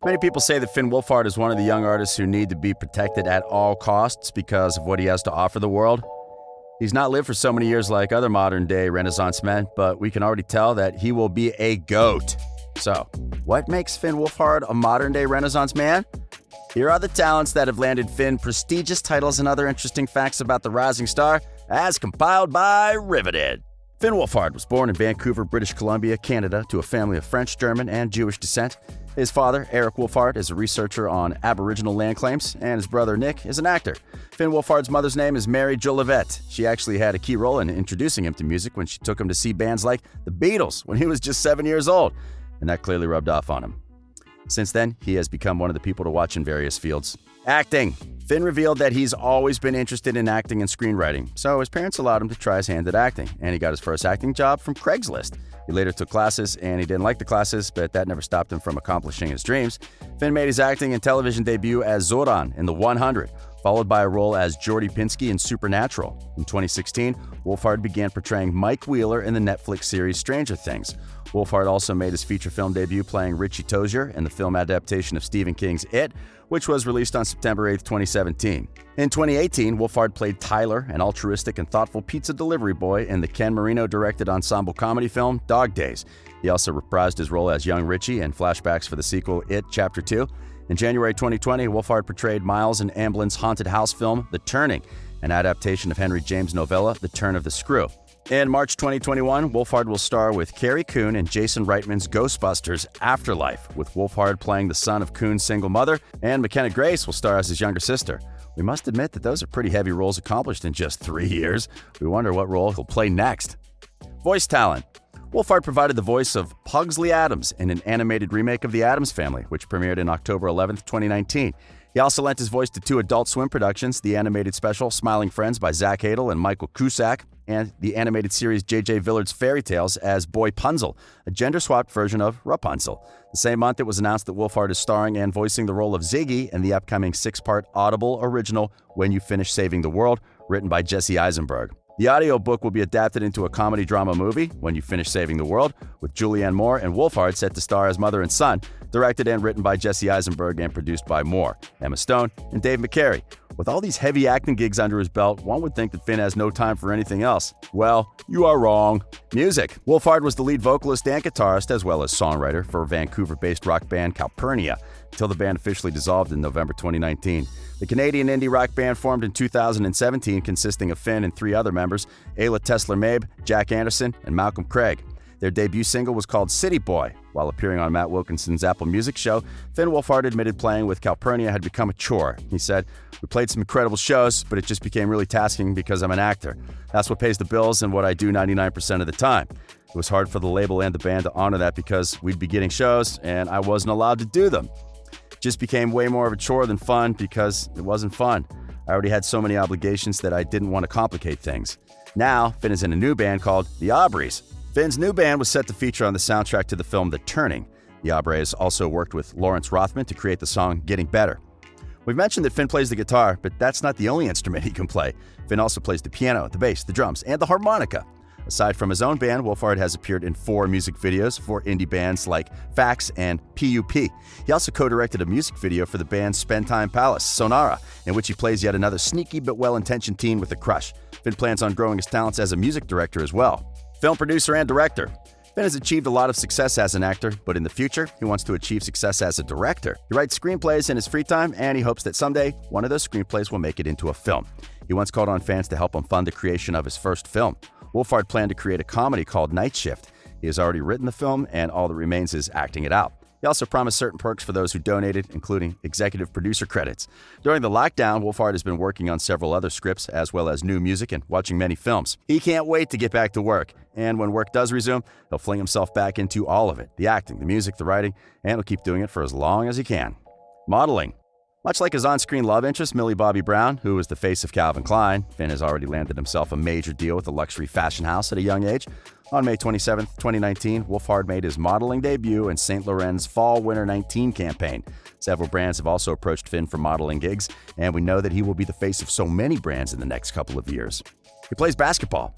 Many people say that Finn Wolfhard is one of the young artists who need to be protected at all costs because of what he has to offer the world. He's not lived for so many years like other modern-day Renaissance men, but we can already tell that he will be a GOAT. So, what makes Finn Wolfhard a modern-day Renaissance man? Here are the talents that have landed Finn prestigious titles and other interesting facts about the rising star, as compiled by Riveted. Finn Wolfhard was born in Vancouver, British Columbia, Canada, to a family of French, German, and Jewish descent. His father, Eric Wolfhard, is a researcher on aboriginal land claims, and his brother, Nick, is an actor. Finn Wolfhard's mother's name is Mary Jolivet. She actually had a key role in introducing him to music when she took him to see bands like the Beatles when he was just 7 years old, and that clearly rubbed off on him. Since then, he has become one of the people to watch in various fields. Acting. Finn revealed that he's always been interested in acting and screenwriting, so his parents allowed him to try his hand at acting, and he got his first acting job from Craigslist. He later took classes, and he didn't like the classes, but that never stopped him from accomplishing his dreams. Finn made his acting and television debut as Zoran in The 100, followed by a role as Jordy Pinsky in Supernatural. In 2016, Wolfhard began portraying Mike Wheeler in the Netflix series Stranger Things. Wolfhard also made his feature film debut playing Richie Tozier in the film adaptation of Stephen King's It, which was released on September 8, 2017. In 2018, Wolfhard played Tyler, an altruistic and thoughtful pizza delivery boy in the Ken Marino-directed ensemble comedy film Dog Days. He also reprised his role as young Richie in flashbacks for the sequel It Chapter 2. In January 2020, Wolfhard portrayed Miles in Amblin's haunted house film The Turning, an adaptation of Henry James' novella The Turn of the Screw. In March 2021, Wolfhard will star with Carrie Coon in Jason Reitman's Ghostbusters Afterlife, with Wolfhard playing the son of Coon's single mother, and McKenna Grace will star as his younger sister. We must admit that those are pretty heavy roles accomplished in just 3 years. We wonder what role he'll play next. Voice talent. Wolfhard provided the voice of Pugsley Addams in an animated remake of The Addams Family, which premiered on October 11, 2019. He also lent his voice to 2 Adult Swim productions, the animated special Smiling Friends by Zach Hadel and Michael Cusack, and the animated series J.J. Villard's Fairy Tales as Boy Punzel, a gender-swapped version of Rapunzel. The same month, it was announced that Wolfhard is starring and voicing the role of Ziggy in the upcoming 6-part Audible original When You Finish Saving the World, written by Jesse Eisenberg. The audiobook will be adapted into a comedy drama movie, When You Finish Saving the World, with Julianne Moore and Wolfhard set to star as mother and son, directed and written by Jesse Eisenberg and produced by Moore, Emma Stone, and Dave McCary. With all these heavy acting gigs under his belt, one would think that Finn has no time for anything else. Well, you are wrong. Music. Wolfhard was the lead vocalist and guitarist, as well as songwriter, for Vancouver-based rock band Calpurnia, until the band officially dissolved in November 2019. The Canadian indie rock band formed in 2017, consisting of Finn and 3 other members, Ayla Tesler-Mabe, Jack Anderson, and Malcolm Craig. Their debut single was called City Boy. While appearing on Matt Wilkinson's Apple Music show, Finn Wolfhard admitted playing with Calpurnia had become a chore. He said, "We played some incredible shows, but it just became really tasking because I'm an actor. That's what pays the bills and what I do 99% of the time. It was hard for the label and the band to honor that because we'd be getting shows and I wasn't allowed to do them. It just became way more of a chore than fun because it wasn't fun. I already had so many obligations that I didn't want to complicate things." Now, Finn is in a new band called the Aubreys. Finn's new band was set to feature on the soundtrack to the film The Turning. The Aubreys also worked with Lawrence Rothman to create the song Getting Better. We've mentioned that Finn plays the guitar, but that's not the only instrument he can play. Finn also plays the piano, the bass, the drums, and the harmonica. Aside from his own band, Wolfhard has appeared in 4 music videos for indie bands like Fax and PUP. He also co-directed a music video for the band Spend Time Palace, Sonara, in which he plays yet another sneaky but well-intentioned teen with a crush. Finn plans on growing his talents as a music director as well. Film producer and director. Finn has achieved a lot of success as an actor, but in the future, he wants to achieve success as a director. He writes screenplays in his free time, and he hopes that someday, one of those screenplays will make it into a film. He once called on fans to help him fund the creation of his first film. Wolfhard planned to create a comedy called Night Shift. He has already written the film, and all that remains is acting it out. He also promised certain perks for those who donated, including executive producer credits. During the lockdown, Wolfhard has been working on several other scripts, as well as new music and watching many films. He can't wait to get back to work, and when work does resume, he'll fling himself back into all of it, the acting, the music, the writing, and he'll keep doing it for as long as he can. Modeling. Much like his on-screen love interest, Millie Bobby Brown, who is the face of Calvin Klein, Finn has already landed himself a major deal with a luxury fashion house at a young age. On May 27, 2019, Wolfhard made his modeling debut in St. Laurent's Fall/Winter 19 campaign. Several brands have also approached Finn for modeling gigs, and we know that he will be the face of so many brands in the next couple of years. He plays basketball.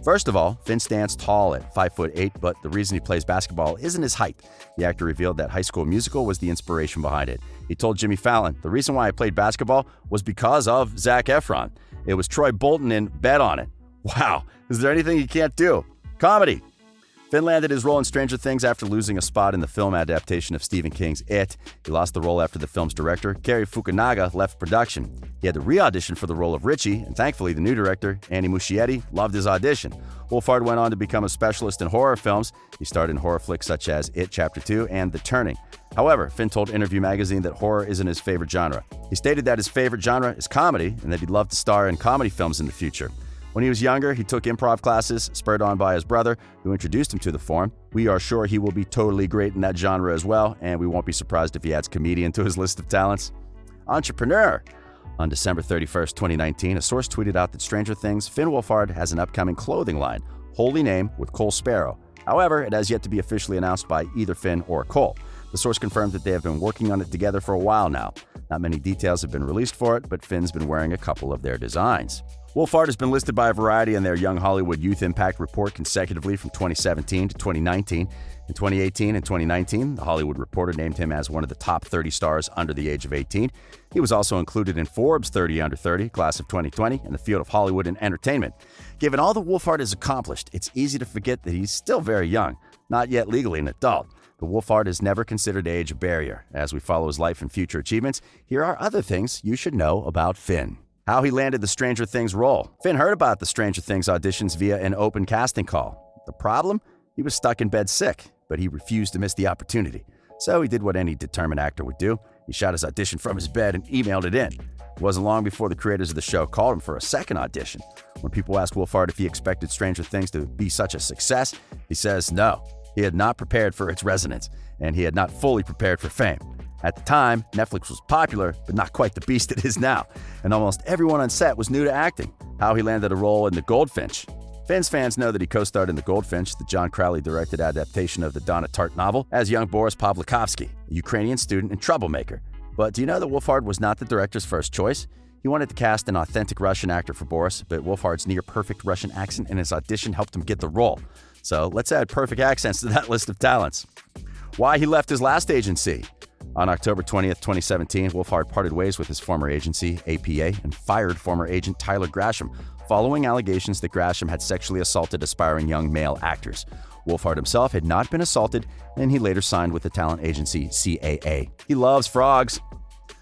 First of all, Finn stands tall at 5'8", but the reason he plays basketball isn't his height. The actor revealed that High School Musical was the inspiration behind it. He told Jimmy Fallon, "The reason why I played basketball was because of Zac Efron. It was Troy Bolton in Bet on It." Wow, is there anything he can't do? Comedy. Finn landed his role in Stranger Things after losing a spot in the film adaptation of Stephen King's It. He lost the role after the film's director, Cary Fukunaga, left production. He had to re-audition for the role of Richie, and thankfully the new director, Andy Muschietti, loved his audition. Wolfhard went on to become a specialist in horror films. He starred in horror flicks such as It Chapter 2 and The Turning. However, Finn told Interview magazine that horror isn't his favorite genre. He stated that his favorite genre is comedy and that he'd love to star in comedy films in the future. When he was younger, he took improv classes, spurred on by his brother, who introduced him to the form. We are sure he will be totally great in that genre as well, and we won't be surprised if he adds comedian to his list of talents. Entrepreneur. On December 31st, 2019, a source tweeted out that Stranger Things' Finn Wolfhard has an upcoming clothing line, Holy Name with Cole Sparrow. However, it has yet to be officially announced by either Finn or Cole. The source confirmed that they have been working on it together for a while now. Not many details have been released for it, but Finn's been wearing a couple of their designs. Wolfhard has been listed by Variety in their Young Hollywood Youth Impact Report consecutively from 2017 to 2019. In 2018 and 2019, The Hollywood Reporter named him as one of the top 30 stars under the age of 18. He was also included in Forbes' 30 Under 30, class of 2020, in the field of Hollywood and entertainment. Given all that Wolfhard has accomplished, it's easy to forget that he's still very young, not yet legally an adult. But Wolfhard has never considered age a barrier. As we follow his life and future achievements, here are other things you should know about Finn. How he landed the Stranger Things role. Finn heard about the Stranger Things auditions via an open casting call. The problem? He was stuck in bed sick, but he refused to miss the opportunity. So he did what any determined actor would do. He shot his audition from his bed and emailed it in. It wasn't long before the creators of the show called him for a second audition. When people asked Wolfhard if he expected Stranger Things to be such a success, he says no. He had not prepared for its resonance, and he had not fully prepared for fame. At the time, Netflix was popular, but not quite the beast it is now, and almost everyone on set was new to acting. How he landed a role in The Goldfinch. Finn's fans know that he co-starred in The Goldfinch, the John Crowley-directed adaptation of the Donna Tartt novel, as young Boris Pavlikovsky, a Ukrainian student and troublemaker. But do you know that Wolfhard was not the director's first choice? He wanted to cast an authentic Russian actor for Boris, but Wolfhard's near-perfect Russian accent in his audition helped him get the role. So let's add perfect accents to that list of talents. Why he left his last agency. On October 20th, 2017, Wolfhard parted ways with his former agency, APA, and fired former agent Tyler Grasham, following allegations that Grasham had sexually assaulted aspiring young male actors. Wolfhard himself had not been assaulted, and he later signed with the talent agency CAA. He loves frogs.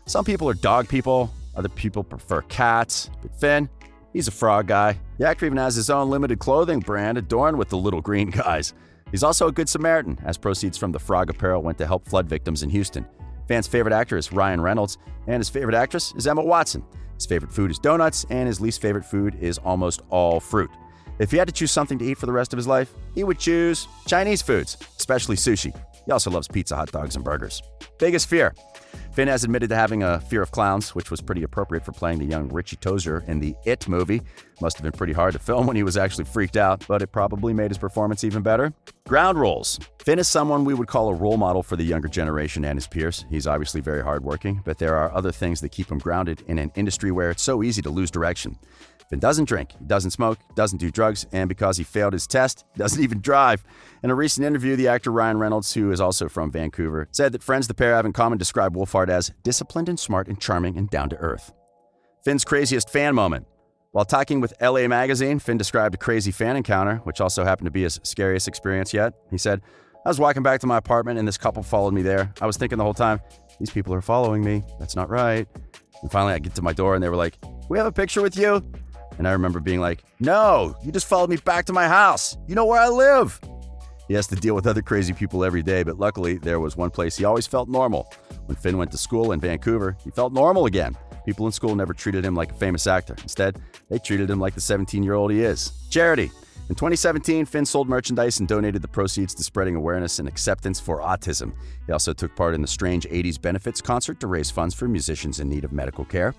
Some people are dog people, other people prefer cats, but Finn, he's a frog guy. The actor even has his own limited clothing brand adorned with the little green guys. He's also a good Samaritan, as proceeds from the frog apparel went to help flood victims in Houston. Fann's favorite actor is Ryan Reynolds, and his favorite actress is Emma Watson. His favorite food is donuts, and his least favorite food is almost all fruit. If he had to choose something to eat for the rest of his life, he would choose Chinese foods, especially sushi. He also loves pizza, hot dogs, and burgers. Biggest fear. Finn has admitted to having a fear of clowns, which was pretty appropriate for playing the young Richie Tozier in the It movie. Must have been pretty hard to film when he was actually freaked out, but it probably made his performance even better. Ground rules. Finn is someone we would call a role model for the younger generation and his peers. He's obviously very hardworking, but there are other things that keep him grounded in an industry where it's so easy to lose direction. Finn doesn't drink, he doesn't smoke, doesn't do drugs, and because he failed his test, he doesn't even drive. In a recent interview, the actor Ryan Reynolds, who is also from Vancouver, said that friends the pair have in common describe Wolfhard as disciplined and smart and charming and down to earth. Finn's craziest fan moment. While talking with LA Magazine, Finn described a crazy fan encounter, which also happened to be his scariest experience yet. He said, "I was walking back to my apartment and this couple followed me there. I was thinking the whole time, these people are following me. That's not right. And finally I get to my door and they were like, 'Can we have a picture with you?' And I remember being like, 'No, you just followed me back to my house. You know where I live.'" He has to deal with other crazy people every day, but luckily there was one place he always felt normal. When Finn went to school in Vancouver, he felt normal again. People in school never treated him like a famous actor. Instead, they treated him like the 17-year-old he is. Charity. In 2017, Finn sold merchandise and donated the proceeds to spreading awareness and acceptance for autism. He also took part in the Strange 80s Benefits concert to raise funds for musicians in need of medical care.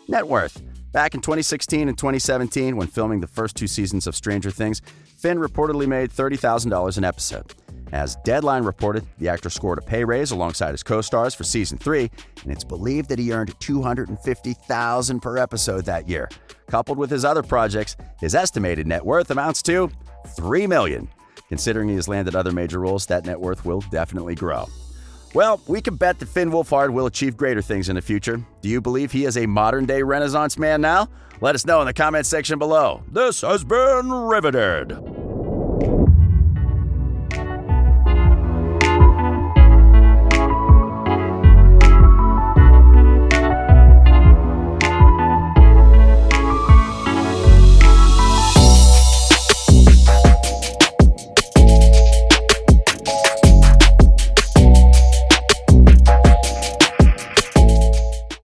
Net worth. Back in 2016 and 2017, when filming the first two seasons of Stranger Things, Finn reportedly made $30,000 an episode. As Deadline reported, the actor scored a pay raise alongside his co-stars for season 3, and it's believed that he earned $250,000 per episode that year. Coupled with his other projects, his estimated net worth amounts to $3 million. Considering he has landed other major roles, that net worth will definitely grow. Well, we can bet that Finn Wolfhard will achieve greater things in the future. Do you believe he is a modern-day Renaissance man now? Let us know in the comments section below. This has been Riveted.